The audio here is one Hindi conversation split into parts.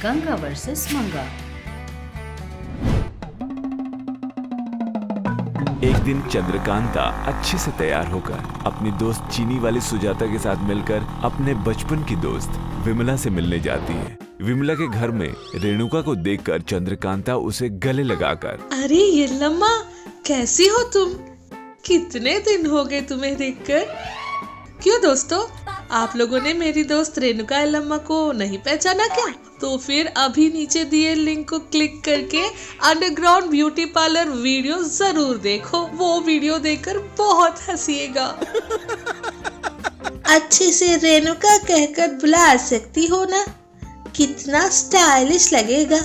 गंगा वर्सेस मंगा। एक दिन चंद्रकांता अच्छे से तैयार होकर अपनी दोस्त चीनी वाली सुजाता के साथ मिलकर अपने बचपन की दोस्त विमला से मिलने जाती है। विमला के घर में रेणुका को देखकर चंद्रकांता उसे गले लगाकर, अरे यल्लम्मा, कैसी हो तुम? कितने दिन हो गए तुम्हें देखकर। क्यों दोस्तों, आप लोगों ने मेरी दोस्त रेणुका यल्लम्मा को नहीं पहचाना क्या? तो फिर अभी नीचे दिए लिंक को क्लिक करके अंडरग्राउंड ब्यूटी पार्लर वीडियो जरूर देखो। वो वीडियो देखकर बहुत हंसिएगा। अच्छे से रेणुका कहकर बुला सकती हो ना? कितना स्टाइलिश लगेगा।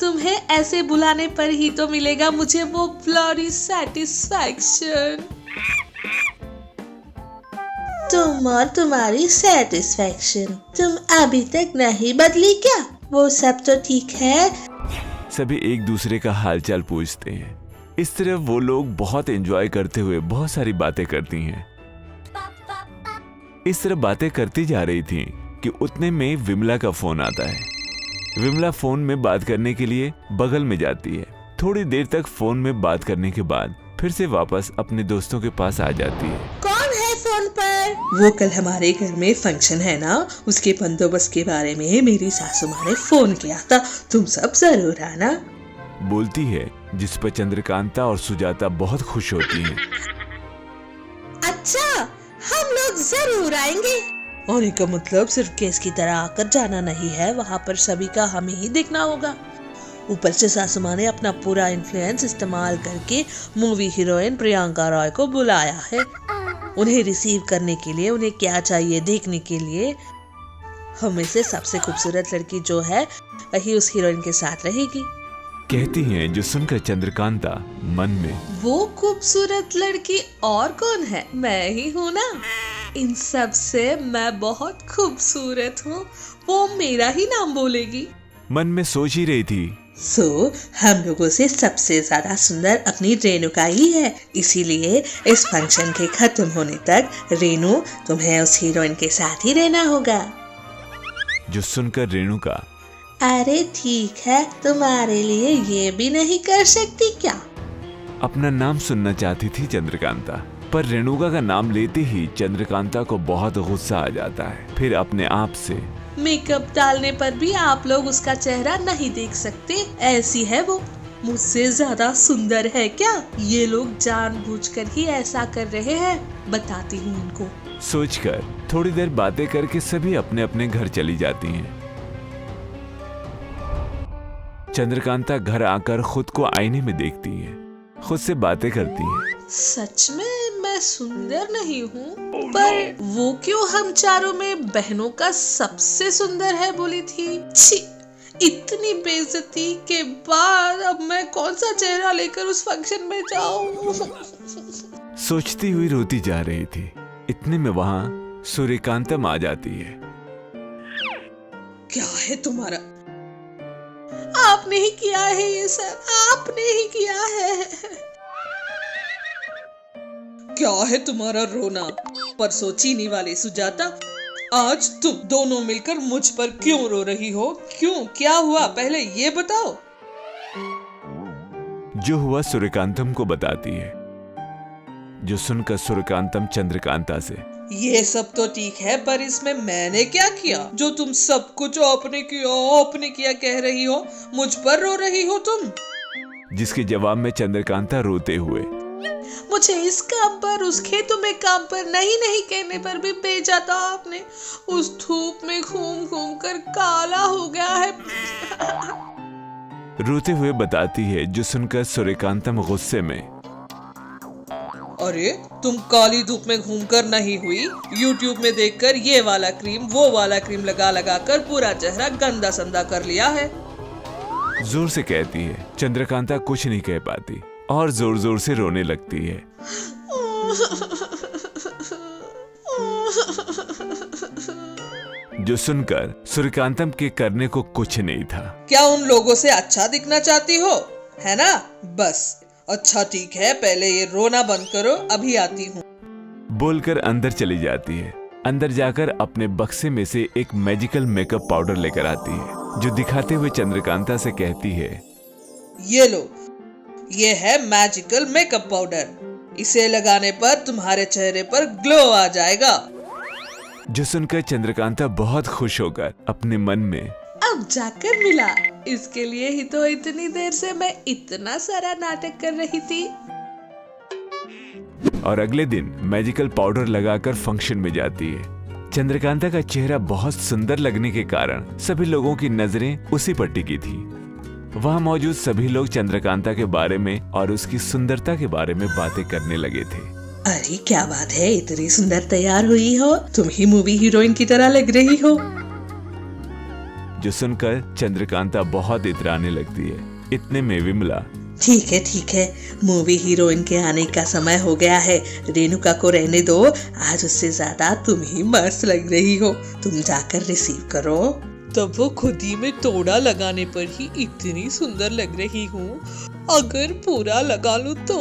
तुम्हें ऐसे बुलाने पर ही तो मिलेगा मुझे वो ब्लडी सेटिस्फैक्शन। तुम और तुम्हारी सेटिस्फैक्शन, तुम अभी तक नहीं बदली क्या? वो सब तो ठीक है। सभी एक दूसरे का हालचाल पूछते हैं। इस तरह वो लोग बहुत एंजॉय करते हुए बहुत सारी बातें करती हैं। इस तरह बातें करती जा रही थी कि उतने में विमला का फोन आता है। विमला फोन में बात करने के लिए बगल में जाती है। थोड़ी देर तक फोन में बात करने के बाद फिर से वापस अपने दोस्तों के पास आ जाती है। कौन है फोन पर? वो कल हमारे घर में फंक्शन है ना, उसके बंदोबस्त के बारे में मेरी सासू माँ ने फोन किया था, तुम सब जरूर आना, बोलती है, जिस पर चंद्रकांता और सुजाता बहुत खुश होती हैं। अच्छा, हम लोग जरूर आएंगे। आने का मतलब सिर्फ केस की तरह आकर जाना नहीं है, वहाँ पर सभी का हमें ही देखना होगा। ऊपर से सासू माँ ने अपना पूरा इन्फ्लुएंस इस्तेमाल करके मूवी हीरोइन प्रियंका रॉय को बुलाया है। उन्हें रिसीव करने के लिए, उन्हें क्या चाहिए देखने के लिए। हमें से सबसे खूबसूरत लड़की जो है वही उस हीरोइन के साथ रहेगी, कहती हैं, जो सुनकर चंद्रकांता मन में, वो खूबसूरत लड़की और कौन है? मैं ही हूँ ना। इन सब से मैं बहुत खूबसूरत हूँ, वो मेरा ही नाम बोलेगी। मन में सोच ही रही थी। हम लोगों से सबसे ज्यादा सुंदर अपनी रेणुका ही है, इसीलिए इस फंक्शन के खत्म होने तक रेणु तुम्हें उस हीरोइन के साथ ही रहना होगा। जो सुनकर रेणुका, अरे ठीक है, तुम्हारे लिए ये भी नहीं कर सकती क्या? अपना नाम सुनना चाहती थी चंद्रकांता, पर रेणुका का नाम लेते ही चंद्रकांता को बहुत गुस्सा आ जाता है। फिर अपने आप से, मेकअप डालने पर भी आप लोग उसका चेहरा नहीं देख सकते, ऐसी है वो। मुझसे ज्यादा सुंदर है क्या? ये लोग जानबूझकर ही ऐसा कर रहे हैं, बताती हूँ उनको। सोचकर थोड़ी देर बातें करके सभी अपने अपने घर चली जाती हैं। चंद्रकांता घर आकर खुद को आईने में देखती है, खुद से बातें करती है। सच में मैं सुंदर नहीं हूँ, पर वो क्यों हम चारों में बहनों का सबसे सुंदर है बोली थी। छी, इतनी बेइज्जती के बाद अब मैं कौन सा चेहरा लेकर उस फंक्शन में जाऊँ? सोचती हुई रोती जा रही थी। इतने में वहाँ सूर्यकांतम आ जाती है। क्या है तुम्हारा? आपने ही किया है ये सर, आपने ही किया है। क्या है तुम्हारा रोना? परसों चीनी वाली सुजाता, आज तुम दोनों मिलकर मुझ पर क्यों रो रही हो? क्यों, क्या हुआ, पहले ये बताओ। जो हुआ सूर्यकांतम को बताती है। जो सुनकर सूर्यकांतम चंद्रकांता से, ये सब तो ठीक है, पर इसमें मैंने क्या किया जो तुम सब कुछ आपने किया कह रही हो? मुझ पर रो रही हो तुम? जिसके जवाब में चंद्रकांता रोते हुए, मुझे इस काम पर, उस खेतों में काम पर नहीं कहने पर भी भेजा था आपने। उस धूप में घूम घूम कर काला हो गया है। रोते हुए बताती है। जो सुनकर सूर्यकांतम गुस्से में, अरे तुम काली धूप में घूमकर नहीं हुई, YouTube में देखकर ये वाला क्रीम वो वाला क्रीम लगा कर पूरा चेहरा गंदा संदा कर लिया है। जोर से कहती है। चंद्रकांता कुछ नहीं कह पाती और जोर जोर से रोने लगती है। जो सुनकर सूर्यकांतम के करने को कुछ नहीं था। क्या उन लोगों से अच्छा दिखना चाहती हो, है ना? बस अच्छा ठीक है, पहले ये रोना बंद करो, अभी आती हूँ, बोलकर अंदर चली जाती है। अंदर जाकर अपने बक्से में से एक मैजिकल मेकअप पाउडर लेकर आती है, जो दिखाते हुए चंद्रकांता से कहती है, ये लो, ये है मैजिकल मेकअप पाउडर। इसे लगाने पर तुम्हारे चेहरे पर ग्लो आ जाएगा। जो सुनकर चंद्रकांता बहुत खुश होकर अपने मन में, अब जाकर मिला, इसके लिए ही तो इतनी देर से मैं इतना सारा नाटक कर रही थी। और अगले दिन मैजिकल पाउडर लगाकर फंक्शन में जाती है। चंद्रकांता का चेहरा बहुत सुंदर लगने के कारण सभी लोगों की नजरें उसी पर टिकी थी। वहां मौजूद सभी लोग चंद्रकांता के बारे में और उसकी सुंदरता के बारे में बातें करने लगे थे। अरे क्या बात है, इतनी सुंदर तैयार हुई हो, तुम ही मूवी हीरोइन की तरह लग रही हो। जो सुनकर चंद्रकांता बहुत इतराने लगती है। इतने में विमला, ठीक है, मूवी हीरोइन के आने का समय हो गया है, रेणुका को रहने दो, आज उससे ज्यादा तुम ही मस्त लग रही हो, तुम जाकर रिसीव करो। तब वो खुद ही में तोड़ा लगाने पर ही इतनी सुंदर लग रही हूँ, अगर पूरा लगा लूं तो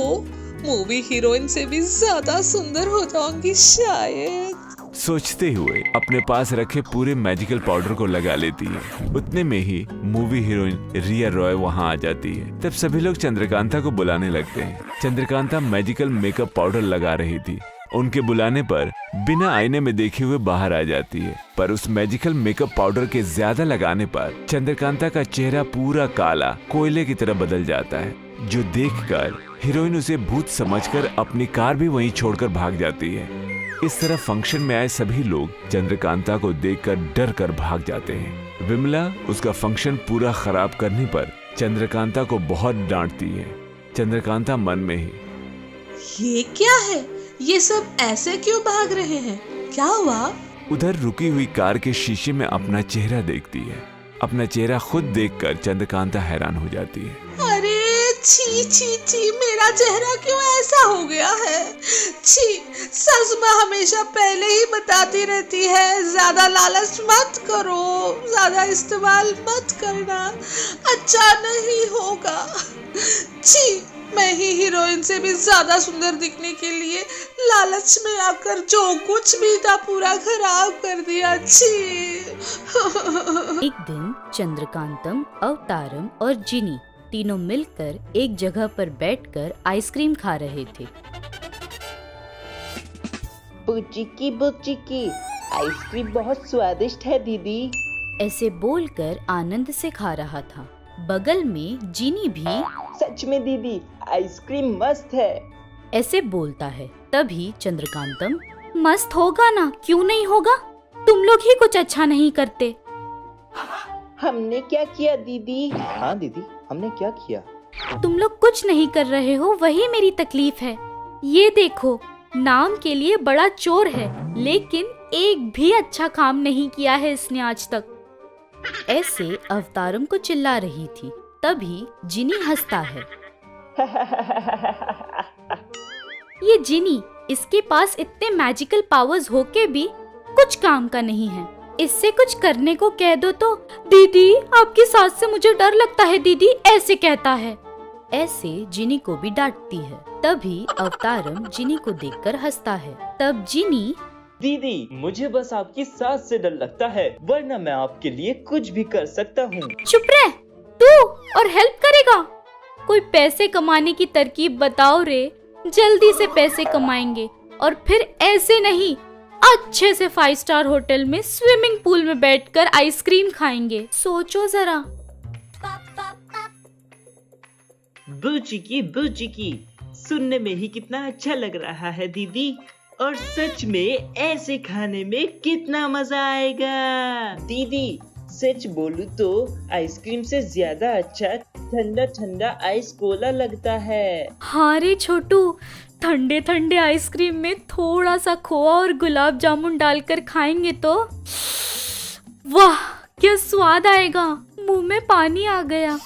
मूवी हीरोइन से भी ज्यादा सुंदर हो जाऊंगी शायद। सोचते हुए अपने पास रखे पूरे मैजिकल पाउडर को लगा लेती है। उतने में ही मूवी हीरोइन रिया रॉय वहां आ जाती है। तब सभी लोग चंद्रकांता को बुलाने लगते हैं। चंद्रकांता मैजिकल मेकअप पाउडर लगा रही थी। उनके बुलाने पर बिना आईने में देखे हुए बाहर आ जाती है, पर उस मैजिकल मेकअप पाउडर के ज्यादा लगाने पर चंद्रकांता का चेहरा पूरा काला कोयले की तरह बदल जाता है, जो देखकर हीरोइन उसे भूत समझकर अपनी कार भी वहीं छोड़कर भाग जाती है। इस तरह फंक्शन में आए सभी लोग चंद्रकांता को देखकर डर कर भाग जाते हैं। विमला उसका फंक्शन पूरा खराब करने पर चंद्रकांता को बहुत डांटती है। चंद्रकांता मन में ही, ये क्या है, ये सब ऐसे क्यों भाग रहे हैं, क्या हुआ? उधर रुकी हुई कार के शीशे में अपना चेहरा देखती है। अपना चेहरा खुद देखकर चंद्रकांता हैरान हो जाती है। अरे छी, मेरा चेहरा क्यों ऐसा हो गया है? छी, सच में हमेशा पहले ही बताती रहती है, ज्यादा लालच मत करो, ज्यादा इस्तेमाल मत करना, अच्छा नहीं होगा। छी, मैं ही हीरोइन से भी ज्यादा सुंदर दिखने के लिए लालच में आकर जो कुछ भी था पूरा खराब कर दिया। छी। एक दिन चंद्रकांतम, अवतारम और जिनी तीनों मिलकर एक जगह पर बैठकर आइसक्रीम खा रहे थे। बुचिकी, आइसक्रीम बहुत स्वादिष्ट है दीदी। ऐसे बोलकर आनंद से खा रहा था। बगल में जिनी भी, सच में दीदी आइसक्रीम मस्त है, ऐसे बोलता है। तभी चंद्रकांतम, मस्त होगा ना, क्यों नहीं होगा, तुम लोग ही कुछ अच्छा नहीं करते। हमने क्या किया दीदी? हाँ दीदी, हमने क्या किया? तुम लोग कुछ नहीं कर रहे हो, वही मेरी तकलीफ है। ये देखो, नाम के लिए बड़ा चोर है, लेकिन एक भी अच्छा काम नहीं किया है इसने आज तक। ऐसे अवतारम को चिल्ला रही थी। तभी जिनी हंसता है। ये जिनी, इसके पास इतने मैजिकल पावर्स होके भी कुछ काम का नहीं है, इससे कुछ करने को कह दो तो, दीदी आपकी सास से मुझे डर लगता है दीदी, ऐसे कहता है। ऐसे जिनी को भी डांटती है। तभी अवतारम जिनी को देखकर हंसता है। तब जिनी, दीदी मुझे बस आपकी सास से डर लगता है, वरना मैं आपके लिए कुछ भी कर सकता हूँ। चुप रह तू, और हेल्प करेगा? कोई पैसे कमाने की तरकीब बताओ रे, जल्दी से पैसे कमाएंगे और फिर ऐसे नहीं, अच्छे से 5 स्टार होटल में स्विमिंग पूल में बैठकर आइसक्रीम खाएंगे। सोचो जरा। बुचिकी, सुनने में ही कितना अच्छा लग रहा है दीदी, और सच में ऐसे खाने में कितना मजा आएगा। दीदी सच बोलूं तो आइसक्रीम से ज्यादा अच्छा ठंडा ठंडा आइस कोला लगता है। हाँ रे छोटू, ठंडे ठंडे आइसक्रीम में थोड़ा सा खोआ और गुलाब जामुन डालकर खाएंगे तो वाह क्या स्वाद आएगा, मुंह में पानी आ गया।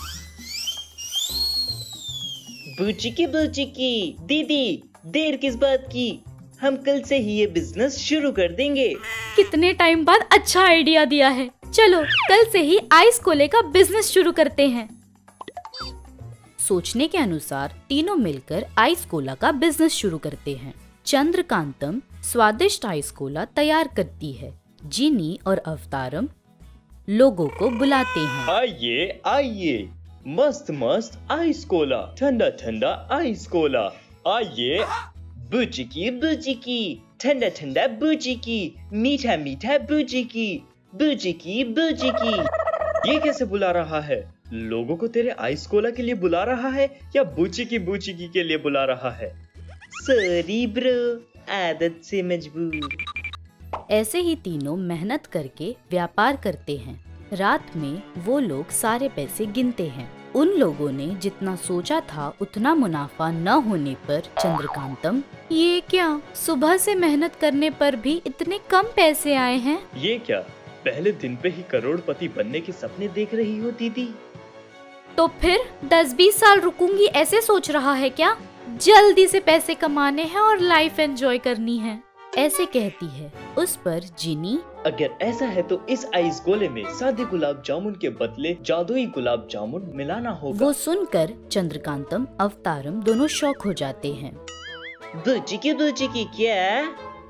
बुचिकी, दीदी देर किस बात की, हम कल से ही ये बिजनेस शुरू कर देंगे। कितने टाइम बाद अच्छा आइडिया दिया है, चलो कल से ही आइस कोले का बिजनेस शुरू करते हैं। सोचने के अनुसार तीनों मिलकर आइस कोला का बिजनेस शुरू करते हैं। चंद्रकांतम स्वादिष्ट आइस कोला तैयार करती है। जिनी और अवतारम लोगों को बुलाते हैं। आइए आइए, मस्त मस्त आइस कोला, ठंडा ठंडा आइस कोला। आइए, बुचिकी बुचिकी, ठंडा ठंडा बुचिकी, मीठा मीठा बुचिकी, बुचिकी बुचिकी। ये कैसे बुला रहा है? लोगों को तेरे आइस कोला के लिए बुला रहा है या बूचिकी के लिए बुला रहा है? सॉरी ब्रो, आदत से मजबूर। ऐसे ही तीनों मेहनत करके व्यापार करते हैं। रात में वो लोग सारे पैसे गिनते हैं। उन लोगों ने जितना सोचा था उतना मुनाफा न होने पर चंद्रकांतम, ये क्या, सुबह से मेहनत करने पर भी इतने कम पैसे आए हैं। ये क्या, पहले दिन पे ही करोड़पति बनने के सपने देख रही हो दीदी? तो फिर 10-20 साल रुकूंगी ऐसे सोच रहा है क्या? जल्दी से पैसे कमाने हैं और लाइफ एंजॉय करनी है, ऐसे कहती है। उस पर जिनी, अगर ऐसा है तो इस आइस गोले में सादे गुलाब जामुन के बदले जादुई गुलाब जामुन मिलाना होगा। वो सुनकर चंद्रकांतम अवतारम दोनों शॉक हो जाते हैं। बुचिकी बुचिकी क्या,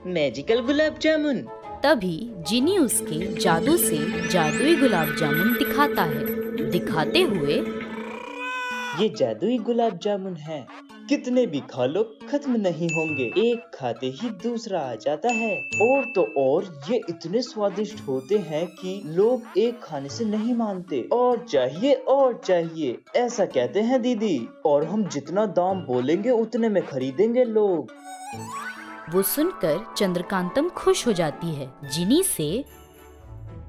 मैजिकल गुलाब जामुन? तभी जिनी उसके जादू से जादुई गुलाब जामुन दिखाता है। दिखाते हुए, ये जादुई गुलाब जामुन है, कितने भी खा लो खत्म नहीं होंगे, एक खाते ही दूसरा आ जाता है। और तो और ये इतने स्वादिष्ट होते हैं कि लोग एक खाने से नहीं मानते, और चाहिए ऐसा कहते हैं दीदी। और हम जितना दाम बोलेंगे उतने में खरीदेंगे लोग। वो सुनकर चंद्रकांतम खुश हो जाती है। जिनी से,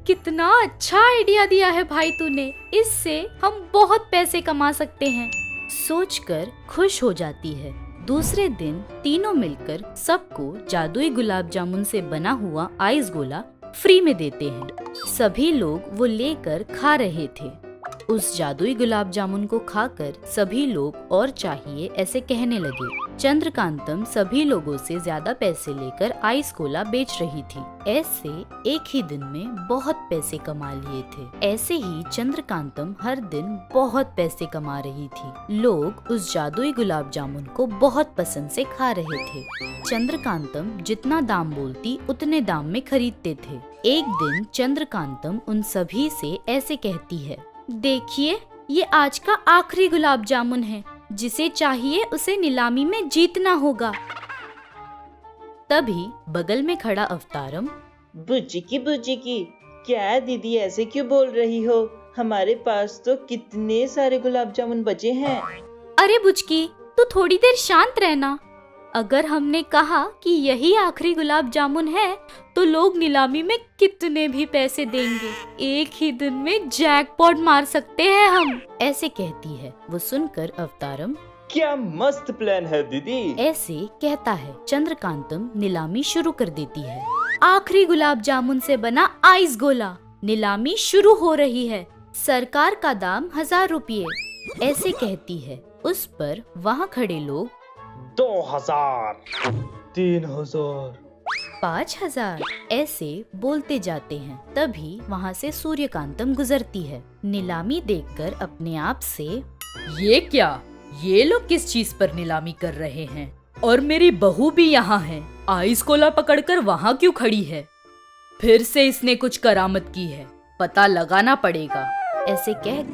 कितना अच्छा आइडिया दिया है भाई तूने, इससे हम बहुत पैसे कमा सकते हैं, सोचकर खुश हो जाती है। दूसरे दिन तीनों मिलकर सबको जादुई गुलाब जामुन से बना हुआ आइस गोला फ्री में देते हैं। सभी लोग वो लेकर खा रहे थे। उस जादुई गुलाब जामुन को खाकर सभी लोग और चाहिए ऐसे कहने लगे। चंद्रकांतम सभी लोगों से ज्यादा पैसे लेकर आइस कोला बेच रही थी। ऐसे एक ही दिन में बहुत पैसे कमा लिए थे। ऐसे ही चंद्रकांतम हर दिन बहुत पैसे कमा रही थी। लोग उस जादुई गुलाब जामुन को बहुत पसंद से खा रहे थे। चंद्रकांतम जितना दाम बोलती उतने दाम में खरीदते थे। एक दिन चंद्रकांतम उन सभी से ऐसे कहती है, देखिए, ये आज का आखिरी गुलाब जामुन है, जिसे चाहिए उसे नीलामी में जीतना होगा। तभी बगल में खड़ा अवतारम, बुचिकी बुचिकी, क्या दीदी ऐसे क्यों बोल रही हो? हमारे पास तो कितने सारे गुलाब जामुन बचे हैं। अरे बुचकी, तू थोड़ी देर शांत रहना। अगर हमने कहा कि यही आखिरी गुलाब जामुन है तो लोग नीलामी में कितने भी पैसे देंगे, एक ही दिन में जैकपॉट मार सकते हैं हम, ऐसे कहती है। वो सुनकर अवतारम, क्या मस्त प्लान है दीदी। ऐसे कहता है। चंद्रकांतम नीलामी शुरू कर देती है। आखिरी गुलाब जामुन से बना आइस गोला, नीलामी शुरू हो रही है, सरकार का दाम 1000 रुपये, ऐसे कहती है। उस पर वहाँ खड़े लोग 2000, 3000, 5000 ऐसे बोलते जाते हैं। तभी वहाँ से सूर्यकांतम गुजरती है। नीलामी देखकर अपने आप से, ये क्या, ये लोग किस चीज पर नीलामी कर रहे हैं? और मेरी बहू भी यहाँ है, आइस कोला पकड़कर वहाँ क्यों खड़ी है? फिर से इसने कुछ करामत की है, पता लगाना पड़ेगा, ऐसे कहकर